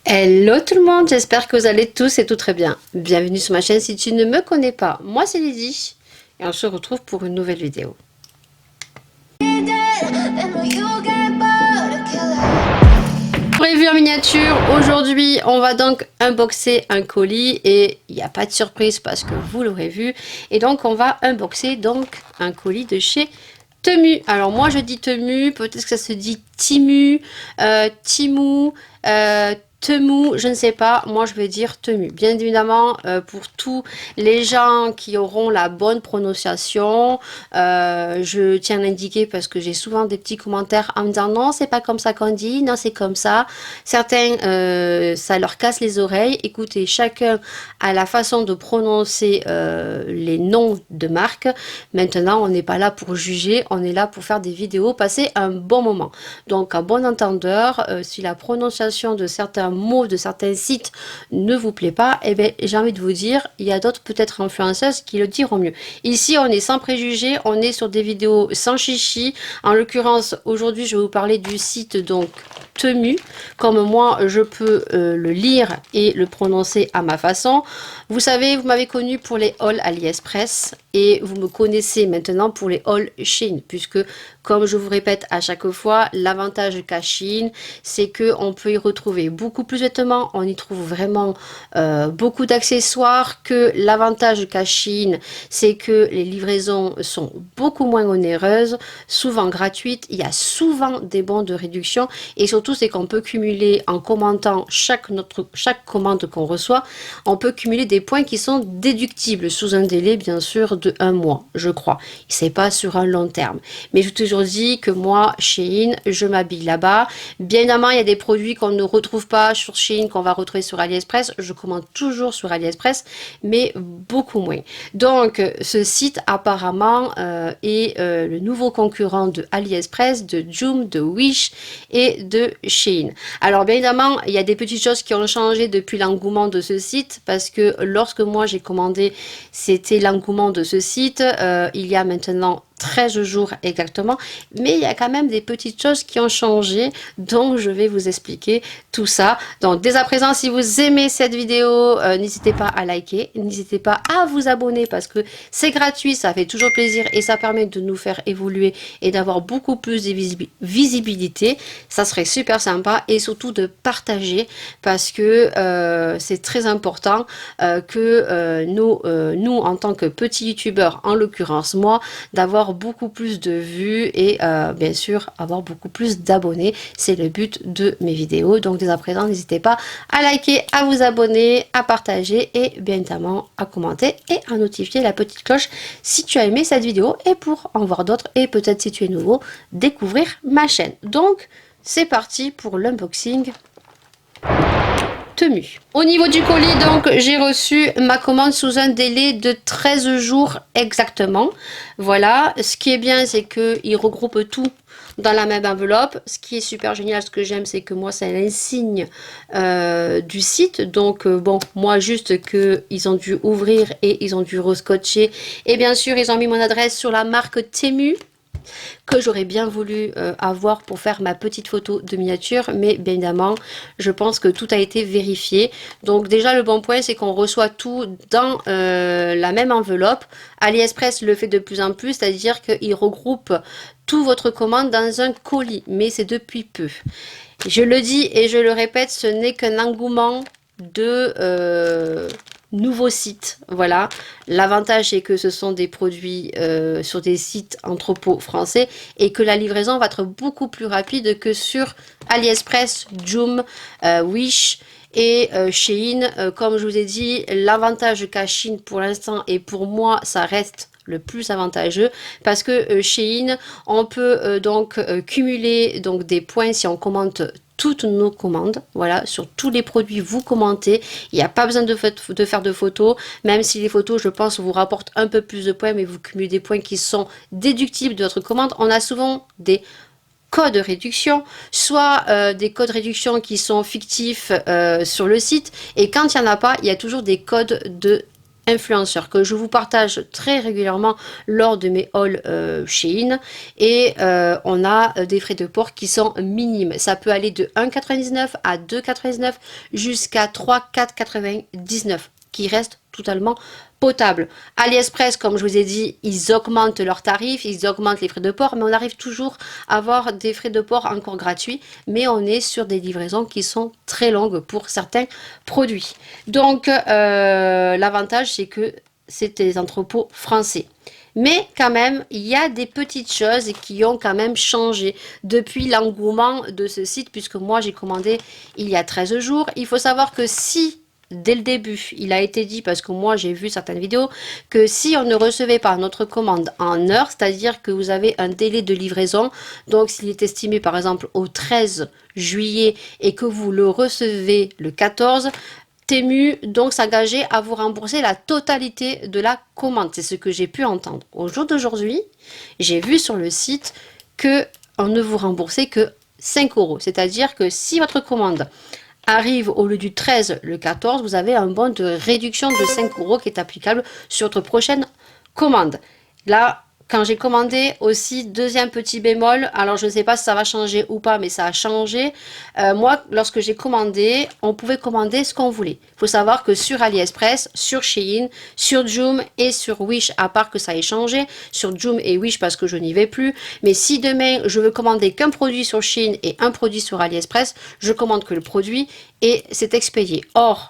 Hello tout le monde, j'espère que vous allez tous et tout très bien. Bienvenue sur ma chaîne si tu ne me connais pas. Moi c'est Lydie et on se retrouve pour une nouvelle vidéo. Prévu en miniature, aujourd'hui on va donc unboxer un colis et il n'y a pas de surprise parce que vous l'aurez vu. Et donc on va unboxer donc un colis de chez Temu. Alors moi je dis Temu, peut-être que ça se dit Timu, Timu, Temu, je ne sais pas, moi je vais dire Temu. Bien évidemment, pour tous les gens qui auront la bonne prononciation, je tiens à l'indiquer parce que j'ai souvent des petits commentaires en me disant non, c'est pas comme ça qu'on dit, non, c'est comme ça. Certains, ça leur casse les oreilles. Écoutez, chacun a la façon de prononcer les noms de marques. Maintenant, on n'est pas là pour juger, on est là pour faire des vidéos, passer un bon moment. Donc, à bon entendeur, si la prononciation de certains mots, de certains sites ne vous plaît pas, eh bien, j'ai envie de vous dire, il y a d'autres peut-être influenceuses qui le diront mieux. Ici, on est sans préjugés, on est sur des vidéos sans chichi. En l'occurrence, aujourd'hui, je vais vous parler du site donc Temu, comme moi je peux le lire et le prononcer à ma façon. Vous savez, vous m'avez connu pour les hauls AliExpress et vous me connaissez maintenant pour les hauls Shein, puisque comme je vous répète à chaque fois, l'avantage qu'a Shein, c'est que on peut y retrouver beaucoup plus de vêtements, on y trouve vraiment beaucoup d'accessoires. Que l'avantage qu'a Shein, c'est que les livraisons sont beaucoup moins onéreuses, souvent gratuites, il y a souvent des bons de réduction et surtout c'est qu'on peut cumuler en commentant chaque commande qu'on reçoit, on peut cumuler des points qui sont déductibles sous un délai bien sûr de 1 mois, je crois. C'est pas sur un long terme. Mais je vous ai toujours dit que moi, Shein, je m'habille là-bas. Bien évidemment, il y a des produits qu'on ne retrouve pas sur Shein, qu'on va retrouver sur AliExpress. Je commande toujours sur AliExpress, mais beaucoup moins. Donc, ce site apparemment est le nouveau concurrent de AliExpress, de Joom, de Wish et de Shein. Alors, bien évidemment, il y a des petites choses qui ont changé depuis l'engouement de ce site, parce que lorsque moi j'ai commandé, c'était l'engouement de ce site. Il y a maintenant 13 jours exactement, mais il y a quand même des petites choses qui ont changé, donc je vais vous expliquer tout ça. Donc dès à présent, si vous aimez cette vidéo, n'hésitez pas à liker, n'hésitez pas à vous abonner parce que c'est gratuit, ça fait toujours plaisir et ça permet de nous faire évoluer et d'avoir beaucoup plus de visibilité. Ça serait super sympa et surtout de partager parce que c'est très important que nous en tant que petits youtubeurs, en l'occurrence moi, d'avoir beaucoup plus de vues et bien sûr avoir beaucoup plus d'abonnés. C'est le but de mes vidéos. Donc dès à présent, n'hésitez pas à liker, à vous abonner, à partager et bien évidemment à commenter et à notifier la petite cloche si tu as aimé cette vidéo et pour en voir d'autres et peut-être si tu es nouveau, découvrir ma chaîne. Donc c'est parti pour l'unboxing Temu. Au niveau du colis, donc, j'ai reçu ma commande sous un délai de 13 jours exactement. Voilà, ce qui est bien, c'est qu'il regroupe tout dans la même enveloppe. Ce qui est super génial, ce que j'aime, c'est que moi, c'est l'insigne du site. Donc, bon, moi, juste qu'ils ont dû ouvrir et ils ont dû rescotcher. Et bien sûr, ils ont mis mon adresse sur la marque Temu, que j'aurais bien voulu avoir pour faire ma petite photo de miniature, mais bien évidemment je pense que tout a été vérifié. Donc déjà le bon point, c'est qu'on reçoit tout dans la même enveloppe. AliExpress le fait de plus en plus, c'est-à-dire qu'il regroupe toute votre commande dans un colis, mais c'est depuis peu. Je le dis et je le répète, ce n'est qu'un engouement de nouveaux sites. Voilà, l'avantage c'est que ce sont des produits sur des sites entrepôts français et que la livraison va être beaucoup plus rapide que sur AliExpress, Joom, Wish et Shein. Comme je vous ai dit, l'avantage qu'a Shein pour l'instant et pour moi ça reste le plus avantageux parce que Shein, on peut donc cumuler donc des points si on commente toutes nos commandes, voilà, sur tous les produits vous commentez, il n'y a pas besoin de faire de photos, même si les photos je pense vous rapportent un peu plus de points, mais vous cumulez des points qui sont déductibles de votre commande. On a souvent des codes de réduction, soit des codes de réduction qui sont fictifs sur le site, et quand il n'y en a pas, il y a toujours des codes de influenceur que je vous partage très régulièrement lors de mes hauls Shein, et on a des frais de port qui sont minimes. Ça peut aller de 1,99 à 2,99 jusqu'à 3,4,99 qui reste totalement potable. AliExpress, comme je vous ai dit, ils augmentent leurs tarifs, ils augmentent les frais de port, mais on arrive toujours à avoir des frais de port encore gratuits, mais on est sur des livraisons qui sont très longues pour certains produits. Donc, l'avantage, c'est que c'est des entrepôts français. Mais quand même, il y a des petites choses qui ont quand même changé depuis l'engouement de ce site, puisque moi, j'ai commandé il y a 13 jours. Il faut savoir que si dès le début, il a été dit, parce que moi j'ai vu certaines vidéos, que si on ne recevait pas notre commande en heure, c'est-à-dire que vous avez un délai de livraison, donc s'il est estimé par exemple au 13 juillet et que vous le recevez le 14, Temu donc s'engageait à vous rembourser la totalité de la commande. C'est ce que j'ai pu entendre. Au jour d'aujourd'hui, j'ai vu sur le site que on ne vous remboursait que 5 €. C'est-à-dire que si votre commande arrive au lieu du 13 le 14, vous avez un bon de réduction de 5 € qui est applicable sur votre prochaine commande. Là, quand j'ai commandé aussi, deuxième petit bémol, alors je ne sais pas si ça va changer ou pas, mais ça a changé. Moi, lorsque j'ai commandé, on pouvait commander ce qu'on voulait. Il faut savoir que sur AliExpress, sur Shein, sur Joom et sur Wish, à part que ça ait changé, sur Joom et Wish parce que je n'y vais plus, mais si demain je veux commander qu'un produit sur Shein et un produit sur AliExpress, je commande que le produit et c'est expédié. Or,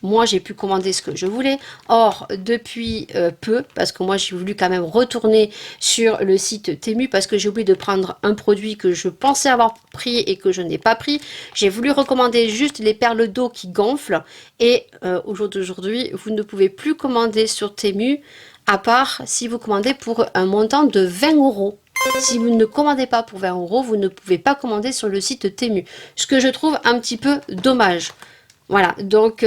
moi, j'ai pu commander ce que je voulais. Or, depuis peu, parce que moi, j'ai voulu quand même retourner sur le site Temu parce que j'ai oublié de prendre un produit que je pensais avoir pris et que je n'ai pas pris. J'ai voulu recommander juste les perles d'eau qui gonflent. Et au jour d'aujourd'hui, vous ne pouvez plus commander sur Temu, à part si vous commandez pour un montant de 20 €. Si vous ne commandez pas pour 20 €, vous ne pouvez pas commander sur le site Temu. Ce que je trouve un petit peu dommage. Voilà, donc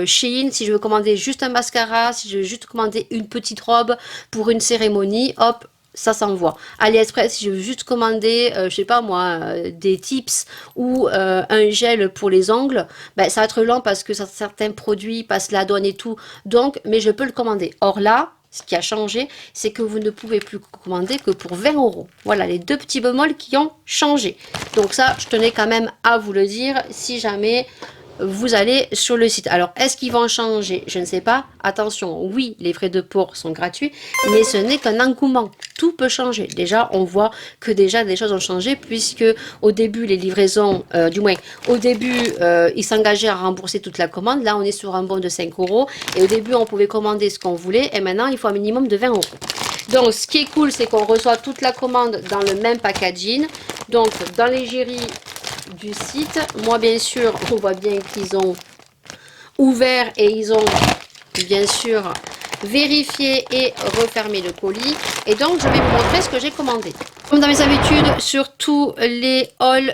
Shein, si je veux commander juste un mascara, si je veux juste commander une petite robe pour une cérémonie, hop, ça s'envoie. AliExpress, si je veux juste commander, je sais pas moi, des tips ou un gel pour les ongles, ben, ça va être lent parce que certains produits passent la douane et tout, donc, mais je peux le commander. Or là, ce qui a changé, c'est que vous ne pouvez plus commander que pour 20 €. Voilà les deux petits bémols qui ont changé. Donc ça, je tenais quand même à vous le dire, si jamais vous allez sur le site. Alors, est-ce qu'ils vont changer? Je ne sais pas. Attention, oui, les frais de port sont gratuits, mais ce n'est qu'un engouement. Tout peut changer. Déjà, on voit que déjà des choses ont changé, puisque au début, les livraisons, du moins, au début, ils s'engageaient à rembourser toute la commande. Là, on est sur un bon de 5 €. Et au début, on pouvait commander ce qu'on voulait. Et maintenant, il faut un minimum de 20 €. Donc, ce qui est cool, c'est qu'on reçoit toute la commande dans le même packaging. Donc, dans l'égérie du site, moi bien sûr on voit bien qu'ils ont ouvert et ils ont bien sûr vérifié et refermé le colis, et donc je vais vous montrer ce que j'ai commandé. Comme dans mes habitudes sur tous les hauls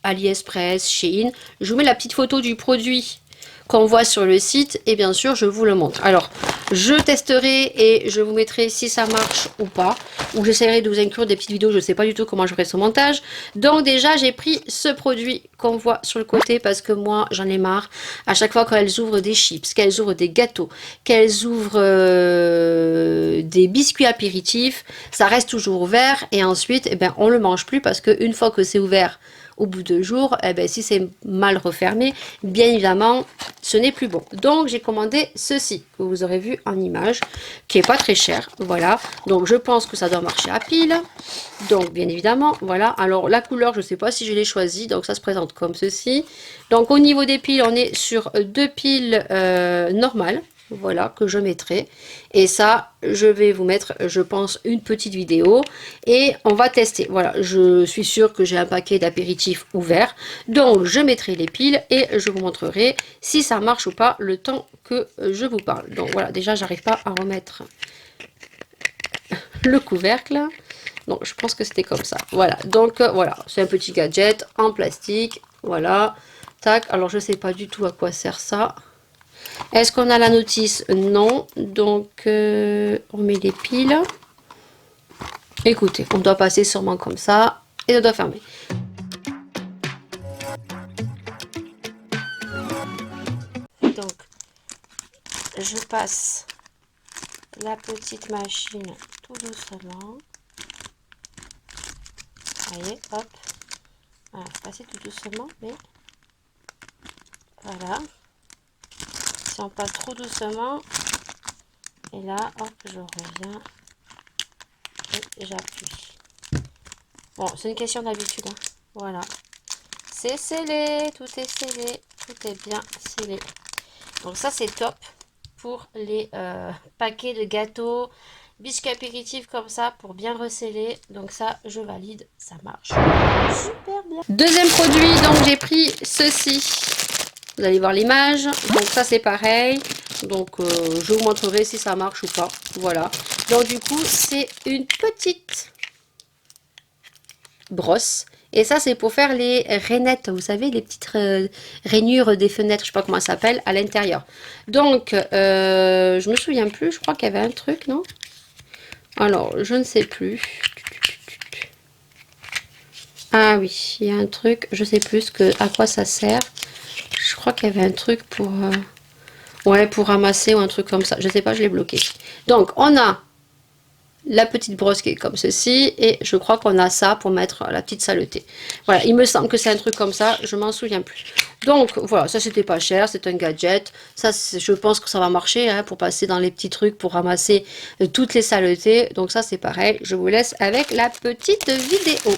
AliExpress, Shein, je vous mets la petite photo du produit qu'on voit sur le site et bien sûr je vous le montre. Alors je testerai et je vous mettrai si ça marche ou pas, ou j'essaierai de vous inclure des petites vidéos, je ne sais pas du tout comment je ferai ce montage. Donc déjà j'ai pris ce produit qu'on voit sur le côté parce que moi j'en ai marre. À chaque fois qu'elles ouvrent des chips, qu'elles ouvrent des gâteaux, qu'elles ouvrent des biscuits apéritifs, ça reste toujours ouvert et ensuite eh ben, on le mange plus parce qu'une fois que c'est ouvert, au bout de jours, eh ben, si c'est mal refermé, bien évidemment, ce n'est plus bon. Donc, j'ai commandé ceci, que vous aurez vu en image, qui est pas très cher. Voilà. Donc, je pense que ça doit marcher à pile. Donc, bien évidemment, voilà. Alors, la couleur, je ne sais pas si je l'ai choisie. Donc, ça se présente comme ceci. Donc, au niveau des piles, on est sur deux piles normales. Voilà, que je mettrai. Et ça, je vais vous mettre, je pense, une petite vidéo. Et on va tester. Voilà, je suis sûre que j'ai un paquet d'apéritifs ouvert. Donc, je mettrai les piles et je vous montrerai si ça marche ou pas le temps que je vous parle. Donc, voilà, déjà, j'arrive pas à remettre le couvercle. Donc, je pense que c'était comme ça. Voilà, donc, voilà, c'est un petit gadget en plastique. Voilà, tac. Alors, je sais pas du tout à quoi sert ça. Est-ce qu'on a la notice? Non. Donc, on met les piles. Écoutez, on doit passer sûrement comme ça. Et ça doit fermer. Donc, je passe la petite machine tout doucement. Vous voyez, hop. Voilà, faut passer tout doucement, mais voilà. Si on passe trop doucement, et là, hop, je reviens et j'appuie. Bon, c'est une question d'habitude, hein. Voilà. C'est scellé, tout est scellé, tout est bien scellé. Donc ça, c'est top pour les paquets de gâteaux, biscuits apéritifs comme ça, pour bien recéler. Donc ça, je valide, ça marche super bien. Deuxième produit, donc j'ai pris ceci. Vous allez voir l'image. Donc ça, c'est pareil. Donc je vous montrerai si ça marche ou pas. Voilà. Donc du coup, c'est une petite brosse. Et ça, c'est pour faire les rainettes, vous savez, les petites rainures des fenêtres, je sais pas comment ça s'appelle, à l'intérieur. Donc, je me souviens plus, je crois qu'il y avait un truc, non? Alors, je ne sais plus. Ah oui, il y a un truc, je sais plus à quoi ça sert. Je crois qu'il y avait un truc pour... ouais, pour ramasser ou un truc comme ça. Je sais pas, je l'ai bloqué. Donc, on a la petite brosse qui est comme ceci, et je crois qu'on a ça pour mettre la petite saleté. Voilà, il me semble que c'est un truc comme ça, je m'en souviens plus. Donc voilà, ça c'était pas cher, c'est un gadget. Ça, je pense que ça va marcher, hein, pour passer dans les petits trucs, pour ramasser toutes les saletés. Donc ça c'est pareil, je vous laisse avec la petite vidéo.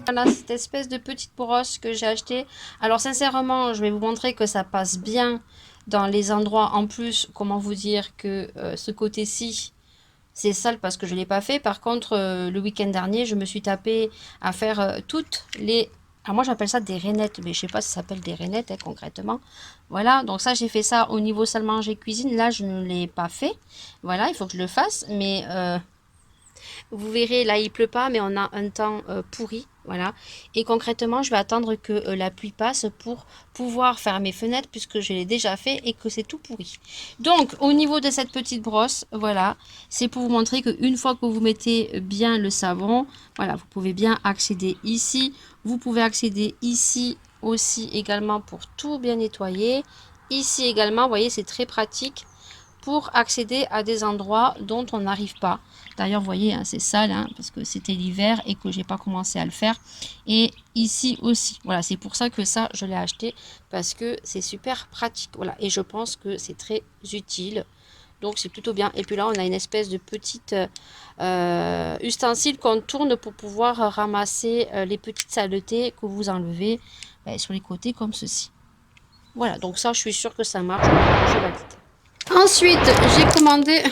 Voilà, cette espèce de petite brosse que j'ai acheté. Alors sincèrement, je vais vous montrer que ça passe bien dans les endroits. En plus, comment vous dire que ce côté-ci, c'est sale parce que je ne l'ai pas fait. Par contre, le week-end dernier, je me suis tapé à faire toutes les... Alors moi, j'appelle ça des rainettes, mais je sais pas si ça s'appelle des rainettes, hein, concrètement. Voilà, donc ça, j'ai fait ça au niveau salle manger cuisine. Là, je ne l'ai pas fait. Voilà, il faut que je le fasse, mais... vous verrez, là, il pleut pas, mais on a un temps pourri. Voilà. Et concrètement, je vais attendre que la pluie passe pour pouvoir faire mes fenêtres, puisque je l'ai déjà fait et que c'est tout pourri. Donc, au niveau de cette petite brosse, voilà, c'est pour vous montrer qu'une fois que vous mettez bien le savon, voilà, vous pouvez bien accéder ici. Vous pouvez accéder ici aussi également pour tout bien nettoyer. Ici également, vous voyez, c'est très pratique pour accéder à des endroits dont on n'arrive pas. D'ailleurs, vous voyez, hein, c'est sale, hein, parce que c'était l'hiver et que j'ai pas commencé à le faire. Et ici aussi, voilà, c'est pour ça que ça, je l'ai acheté, parce que c'est super pratique. Voilà, et je pense que c'est très utile. Donc, c'est plutôt bien. Et puis là, on a une espèce de petite ustensile qu'on tourne pour pouvoir ramasser les petites saletés que vous enlevez sur les côtés comme ceci. Voilà, donc ça, je suis sûre que ça marche. Je valide. Ensuite, j'ai commandé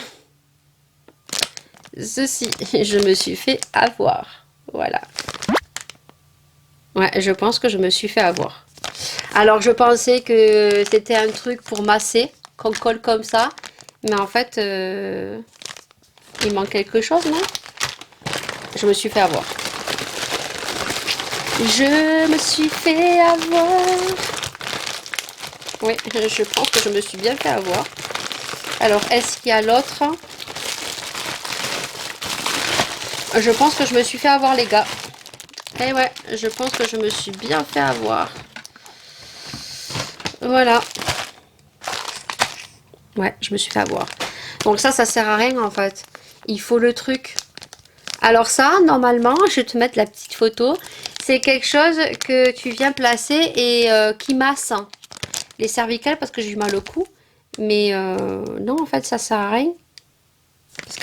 ceci. Je me suis fait avoir. Voilà. Ouais, je pense que je me suis fait avoir. Alors, je pensais que c'était un truc pour masser, qu'on colle comme ça. Mais en fait, il manque quelque chose, non? Je me suis fait avoir. Je me suis fait avoir. Oui, je pense que je me suis bien fait avoir. Alors, est-ce qu'il y a l'autre? Je pense que je me suis fait avoir, les gars. Eh ouais, je pense que je me suis bien fait avoir. Voilà. Ouais, je me suis fait avoir. Donc ça sert à rien, en fait. Il faut le truc. Alors ça, normalement, je vais te mettre la petite photo. C'est quelque chose que tu viens placer et qui masse les cervicales parce que j'ai eu mal au cou. Mais non, en fait, ça sert à rien.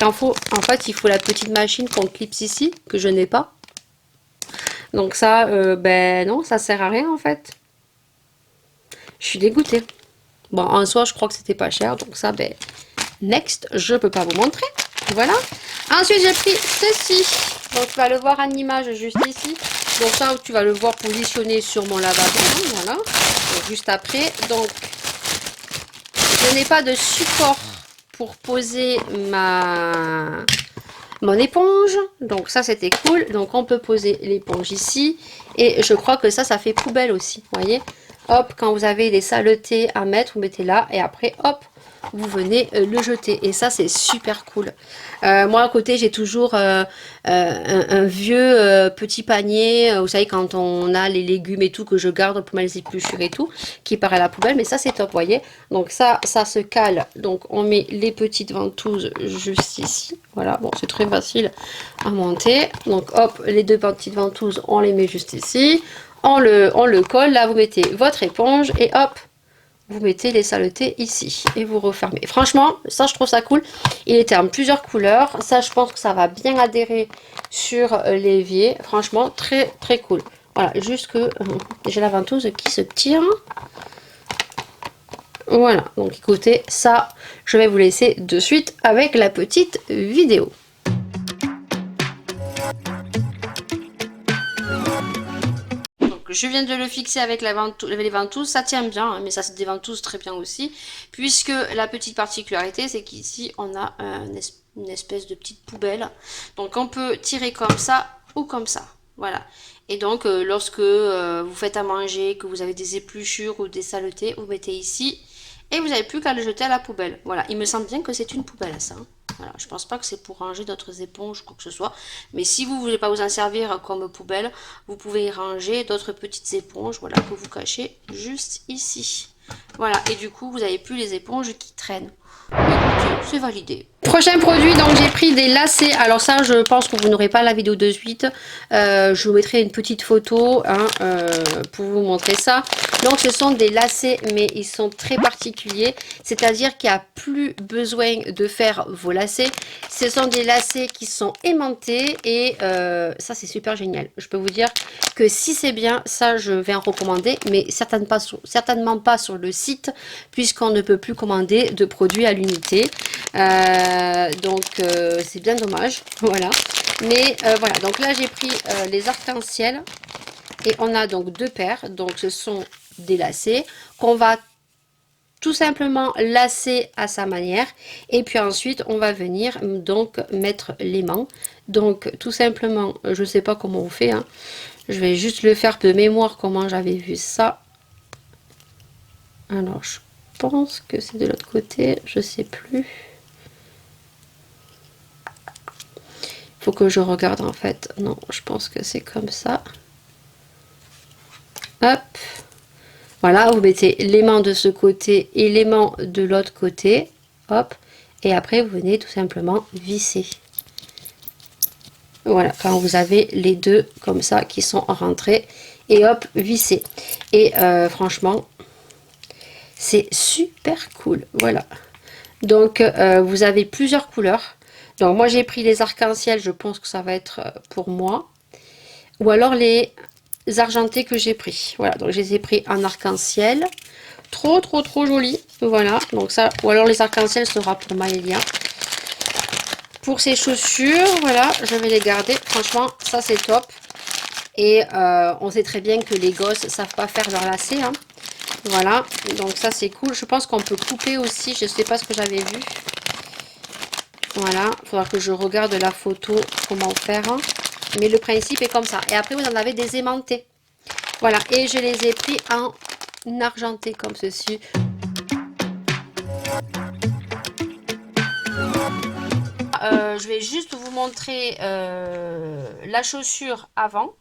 Parce en fait, il faut la petite machine qu'on clipse ici, que je n'ai pas. Donc ça, ben non, ça sert à rien en fait. Je suis dégoûtée. Bon, en soi, je crois que c'était pas cher. Donc ça, ben, next, je peux pas vous montrer. Voilà. Ensuite, j'ai pris ceci. Donc, tu vas le voir en image juste ici. Donc ça, tu vas le voir positionné sur mon lavabo. Voilà. Donc, juste après. Donc, je n'ai pas de support pour poser mon éponge. Donc ça, c'était cool. Donc, on peut poser l'éponge ici. Et je crois que ça fait poubelle aussi. Vous voyez? hop, quand vous avez des saletés à mettre, vous mettez là et après, hop, vous venez le jeter. Et ça, c'est super cool. Moi, à côté, j'ai toujours un vieux petit panier. Vous savez, quand on a les légumes et tout, que je garde pour les épluchures et tout, qui part à la poubelle. Mais ça, c'est top, vous voyez. Donc ça se cale. Donc, on met les petites ventouses juste ici. Voilà, bon, c'est très facile à monter. Donc, hop, les deux petites ventouses, on les met juste ici. On le colle. Là, vous mettez votre éponge et hop, vous mettez les saletés ici et vous refermez. Franchement, ça, je trouve ça cool. Il était en plusieurs couleurs. Ça, je pense que ça va bien adhérer sur l'évier. Franchement, très, très cool. Voilà, juste que j'ai la ventouse qui se tire. Voilà, donc écoutez, ça, je vais vous laisser de suite avec la petite vidéo. Je viens de le fixer avec les ventouses, ça tient bien, hein, mais ça se déventouse très bien aussi, puisque la petite particularité, c'est qu'ici, on a une espèce de petite poubelle. Donc, on peut tirer comme ça ou comme ça, voilà. Et donc, lorsque vous faites à manger, que vous avez des épluchures ou des saletés, vous mettez ici, et vous n'avez plus qu'à le jeter à la poubelle. Voilà, il me semble bien que c'est une poubelle, ça. Hein. Voilà, je pense pas que c'est pour ranger d'autres éponges ou quoi que ce soit. Mais si vous voulez pas vous en servir comme poubelle, vous pouvez y ranger d'autres petites éponges, voilà, que vous cachez juste ici. Voilà, et du coup, vous n'avez plus les éponges qui traînent. Écoutez, c'est validé. Prochain produit, donc j'ai pris des lacets. Alors ça, je pense que vous n'aurez pas la vidéo de suite. Je vous mettrai une petite photo hein, pour vous montrer ça. Donc ce sont des lacets, mais ils sont très particuliers. C'est-à-dire qu'il n'y a plus besoin de faire vos lacets. Ce sont des lacets qui sont aimantés et ça c'est super génial. Je peux vous dire que si c'est bien, ça je vais en recommander, mais certainement pas sur le site, puisqu'on ne peut plus commander de produits à l'unité. Donc c'est bien dommage, voilà. Mais voilà, donc là j'ai pris les arcs-en-ciel et on a donc deux paires. Donc ce sont des lacets qu'on va tout simplement lacer à sa manière et puis ensuite on va venir donc mettre l'aimant. Donc tout simplement, je sais pas comment on fait, hein. Je vais juste le faire de mémoire comment j'avais vu ça. Alors je pense que c'est de l'autre côté, je sais plus. Faut que je regarde en fait. Non, je pense que c'est comme ça. Hop. Voilà, vous mettez l'aimant de ce côté et l'aimant de l'autre côté. Hop. Et après, vous venez tout simplement visser. Voilà, quand vous avez les deux comme ça qui sont rentrés. Et hop, visser. Et franchement, c'est super cool. Voilà. Donc, vous avez plusieurs couleurs. Donc moi j'ai pris les arcs-en-ciel, je pense que ça va être pour moi. Ou alors les argentés que j'ai pris. Voilà, donc je les ai pris en arc-en-ciel. Trop joli. Voilà, donc ça, ou alors les arcs-en-ciel sera pour Maëlia. Pour ces chaussures, voilà, je vais les garder. Franchement, ça c'est top. Et on sait très bien que les gosses ne savent pas faire leur lacet. Hein. Voilà, donc ça c'est cool. Je pense qu'on peut couper aussi, je ne sais pas ce que j'avais vu. Voilà, il faudra que je regarde la photo, comment faire. Hein. Mais le principe est comme ça. Et après, vous en avez des aimantés. Voilà, et je les ai pris en argenté comme ceci. Je vais juste vous montrer la chaussure avant.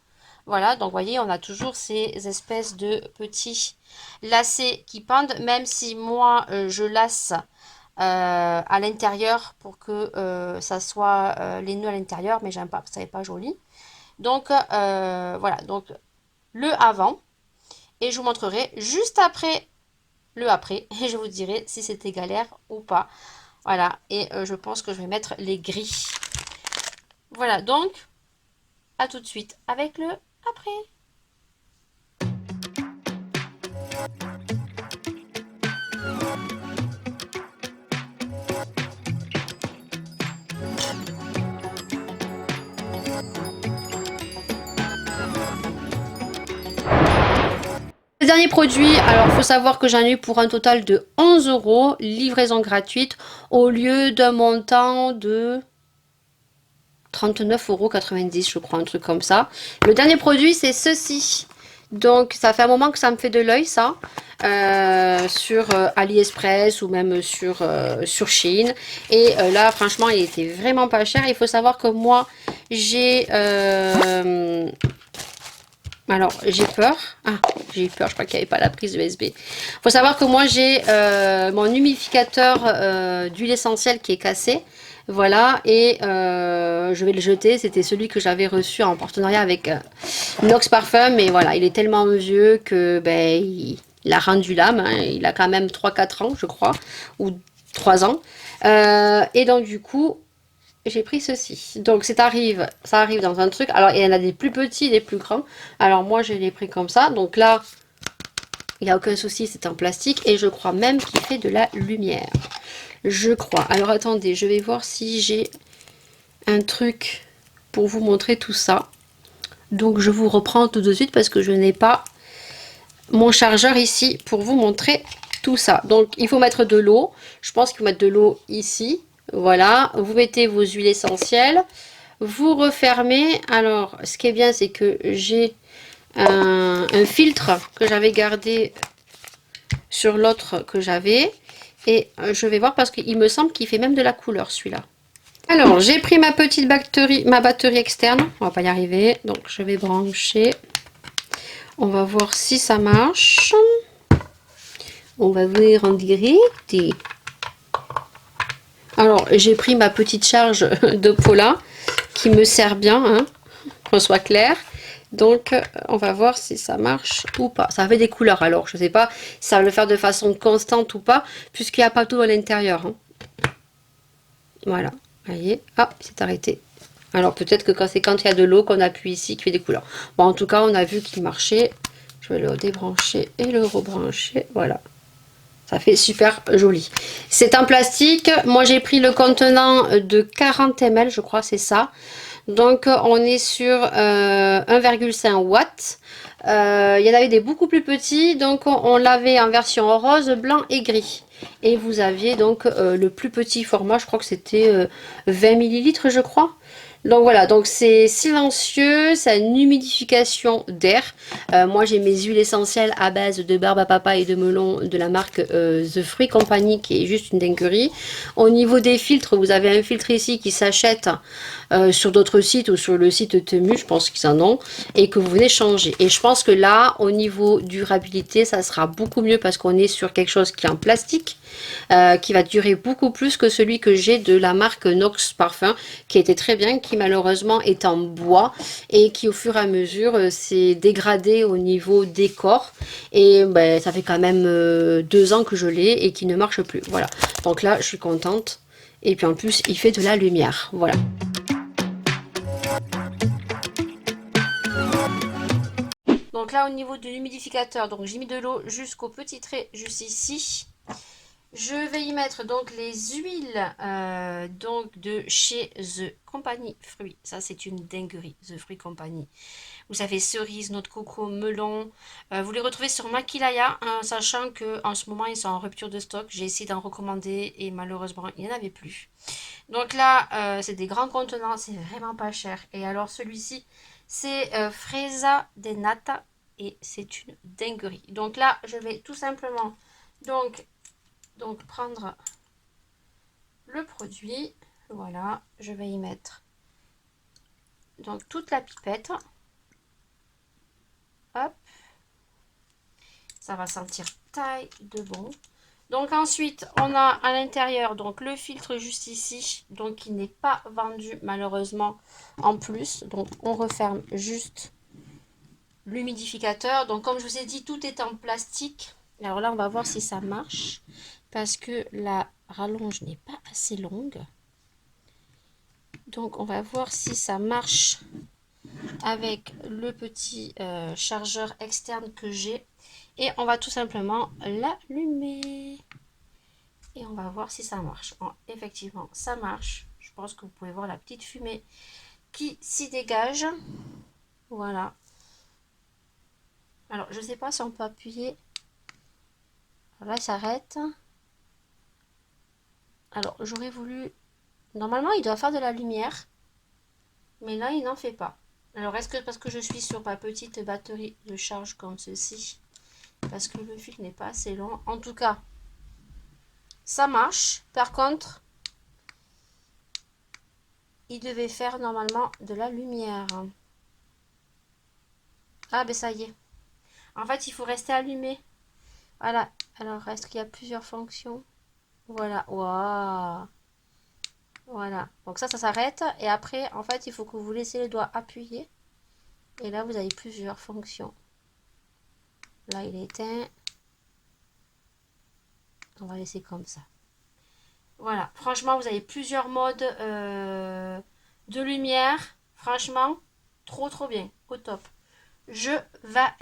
Voilà, donc vous voyez, on a toujours ces espèces de petits lacets qui pendent. Même si moi, je lace à l'intérieur pour que ça soit les nœuds à l'intérieur, mais j'aime pas, ça n'est pas joli. Donc voilà, donc le avant et je vous montrerai juste après le après et je vous dirai si c'était galère ou pas. Voilà, et je pense que je vais mettre les gris. Voilà, donc à tout de suite avec le après. Le dernier produit, alors il faut savoir que j'en ai eu pour un total de 11 €, livraison gratuite, au lieu d'un montant de 39,90 € je crois, un truc comme ça. Le dernier produit c'est ceci. Donc ça fait un moment que ça me fait de l'œil ça, sur AliExpress ou même sur Shein. Et là franchement il était vraiment pas cher. Il faut savoir que moi j'ai... alors j'ai peur. Ah, j'ai eu peur, je crois qu'il n'y avait pas la prise USB. Il faut savoir que moi j'ai mon humidificateur d'huile essentielle qui est cassé. Voilà, et je vais le jeter. C'était celui que j'avais reçu en partenariat avec Nox Parfum. Mais voilà, il est tellement vieux que ben, il a rendu l'âme. Hein. Il a quand même 3-4 ans, je crois, ou 3 ans. Et donc du coup, j'ai pris ceci. Donc ça arrive dans un truc. Alors il y en a des plus petits, des plus grands. Alors moi je l'ai pris comme ça. Donc là, il n'y a aucun souci, c'est en plastique. Et je crois même qu'il fait de la lumière. Je crois. Alors attendez, je vais voir si j'ai un truc pour vous montrer tout ça. Donc je vous reprends tout de suite parce que je n'ai pas mon chargeur ici pour vous montrer tout ça. Donc il faut mettre de l'eau. Je pense qu'il faut mettre de l'eau ici. Voilà, vous mettez vos huiles essentielles. Vous refermez. Alors ce qui est bien, c'est que j'ai un filtre que j'avais gardé sur l'autre que j'avais. Et je vais voir parce qu'il me semble qu'il fait même de la couleur celui-là. Alors, j'ai pris ma batterie externe. On va pas y arriver. Donc, je vais brancher. On va voir si ça marche. On va venir en direct. Alors, j'ai pris ma petite charge de Paula qui me sert bien, hein, qu'on soit clair. Donc, on va voir si ça marche ou pas. Ça fait des couleurs, alors je sais pas si ça va le faire de façon constante ou pas, puisqu'il n'y a pas tout à l'intérieur. Hein. Voilà, vous voyez, ah, c'est arrêté. Alors peut-être que quand il y a de l'eau qu'on appuie ici, qui fait des couleurs. Bon, en tout cas, on a vu qu'il marchait. Je vais le débrancher et le rebrancher. Voilà. Ça fait super joli. C'est en plastique. Moi, j'ai pris le contenant de 40 ml, je crois, c'est ça. Donc, on est sur 1,5 watts. Il y en avait des beaucoup plus petits. Donc, on l'avait en version rose, blanc et gris. Et vous aviez donc le plus petit format, je crois que c'était 20 millilitres, je crois. Donc voilà, donc c'est silencieux, c'est une humidification d'air. Moi j'ai mes huiles essentielles à base de barbe à papa et de melon de la marque The Fruit Company qui est juste une dinguerie. Au niveau des filtres, vous avez un filtre ici qui s'achète sur d'autres sites ou sur le site Temu, je pense qu'ils en ont, et que vous venez changer. Et je pense que là, au niveau durabilité, ça sera beaucoup mieux parce qu'on est sur quelque chose qui est en plastique. Qui va durer beaucoup plus que celui que j'ai de la marque Nox Parfum qui était très bien, qui malheureusement est en bois et qui au fur et à mesure s'est dégradé au niveau des corps et ben, ça fait quand même 2 ans que je l'ai et qui ne marche plus. Voilà, donc là je suis contente et puis en plus il fait de la lumière. Voilà. Donc là au niveau de l'humidificateur, donc j'ai mis de l'eau jusqu'au petit trait juste ici. Je vais y mettre donc les huiles donc de chez The Company Fruits. Ça, c'est une dinguerie, The Fruit Company. Vous savez, cerise, noix de coco, melon. Vous les retrouvez sur Makilaya, hein, sachant qu'en ce moment, ils sont en rupture de stock. J'ai essayé d'en recommander et malheureusement, il n'y en avait plus. Donc là, c'est des grands contenants, c'est vraiment pas cher. Et alors, celui-ci, c'est Fresa de Nata et c'est une dinguerie. Donc là, je vais tout simplement... Donc prendre le produit, voilà, je vais y mettre donc toute la pipette, hop, ça va sentir taille de bon. Donc ensuite on a à l'intérieur donc le filtre juste ici, donc qui n'est pas vendu malheureusement en plus, donc on referme juste l'humidificateur. Donc comme je vous ai dit, tout est en plastique. Alors là on va voir si ça marche parce que la rallonge n'est pas assez longue. Donc on va voir si ça marche avec le petit chargeur externe que j'ai. Et on va tout simplement l'allumer. Et on va voir si ça marche. Oh, effectivement, ça marche. Je pense que vous pouvez voir la petite fumée qui s'y dégage. Voilà. Alors, je ne sais pas si on peut appuyer. Alors là, il s'arrête. Alors, j'aurais voulu... Normalement, il doit faire de la lumière. Mais là, il n'en fait pas. Alors, est-ce que parce que je suis sur ma petite batterie de charge comme ceci, parce que le fil n'est pas assez long. En tout cas, ça marche. Par contre, il devait faire normalement de la lumière. Ah, ben ça y est. En fait, il faut rester allumé. Voilà. Alors, est-ce qu'il y a plusieurs fonctions? Voilà. Waouh. Voilà. Donc ça s'arrête. Et après, en fait, il faut que vous laissez les doigts appuyés. Et là, vous avez plusieurs fonctions. Là, il est éteint. On va laisser comme ça. Voilà. Franchement, vous avez plusieurs modes de lumière. Franchement, trop bien. Au top. Je valide.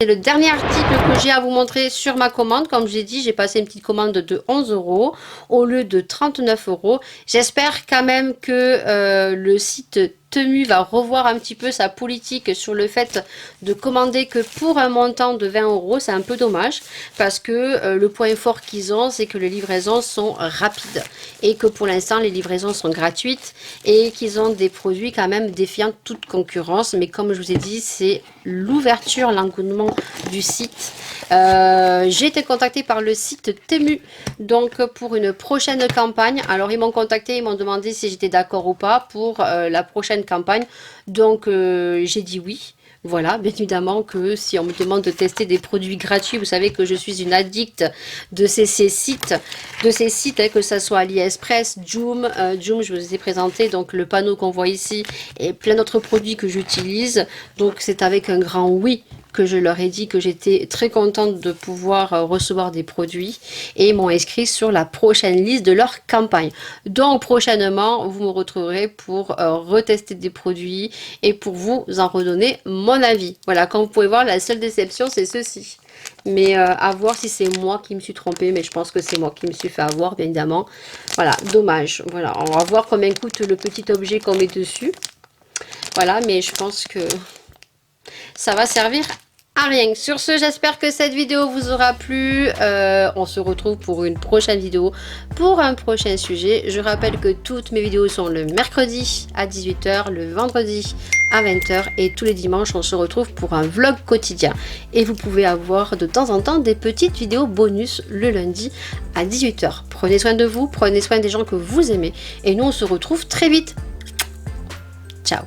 C'est le dernier article que j'ai à vous montrer sur ma commande. Comme j'ai dit, j'ai passé une petite commande de 11 € au lieu de 39 €. J'espère quand même que le site Temu va revoir un petit peu sa politique sur le fait de commander que pour un montant de 20 €. C'est un peu dommage parce que le point fort qu'ils ont, c'est que les livraisons sont rapides et que pour l'instant, les livraisons sont gratuites et qu'ils ont des produits quand même défiant toute concurrence. Mais comme je vous ai dit, c'est l'ouverture, l'engouement du site. J'ai été contactée par le site Temu donc pour une prochaine campagne. Alors ils m'ont contacté, ils m'ont demandé si j'étais d'accord ou pas pour la prochaine campagne. Donc j'ai dit oui. Voilà, bien évidemment que si on me demande de tester des produits gratuits, vous savez que je suis une addict de ces sites, hein, que ce soit AliExpress, Joom. Joom, je vous ai présenté donc le panneau qu'on voit ici et plein d'autres produits que j'utilise. Donc c'est avec un grand oui que je leur ai dit que j'étais très contente de pouvoir recevoir des produits et ils m'ont inscrit sur la prochaine liste de leur campagne. Donc prochainement, vous me retrouverez pour retester des produits et pour vous en redonner mon avis. Voilà, comme vous pouvez voir, la seule déception, c'est ceci. Mais à voir si c'est moi qui me suis trompée, mais je pense que c'est moi qui me suis fait avoir, bien évidemment. Voilà, dommage. Voilà, on va voir combien coûte le petit objet qu'on met dessus. Voilà, mais je pense que ça va servir à rien. Sur ce, j'espère que cette vidéo vous aura plu. On se retrouve pour une prochaine vidéo, pour un prochain sujet. Je rappelle que toutes mes vidéos sont le mercredi à 18 h, le vendredi à 20 h et tous les dimanches on se retrouve pour un vlog quotidien. Et vous pouvez avoir de temps en temps des petites vidéos bonus le lundi à 18 h. Prenez soin de vous, prenez soin des gens que vous aimez et nous on se retrouve très vite. Ciao.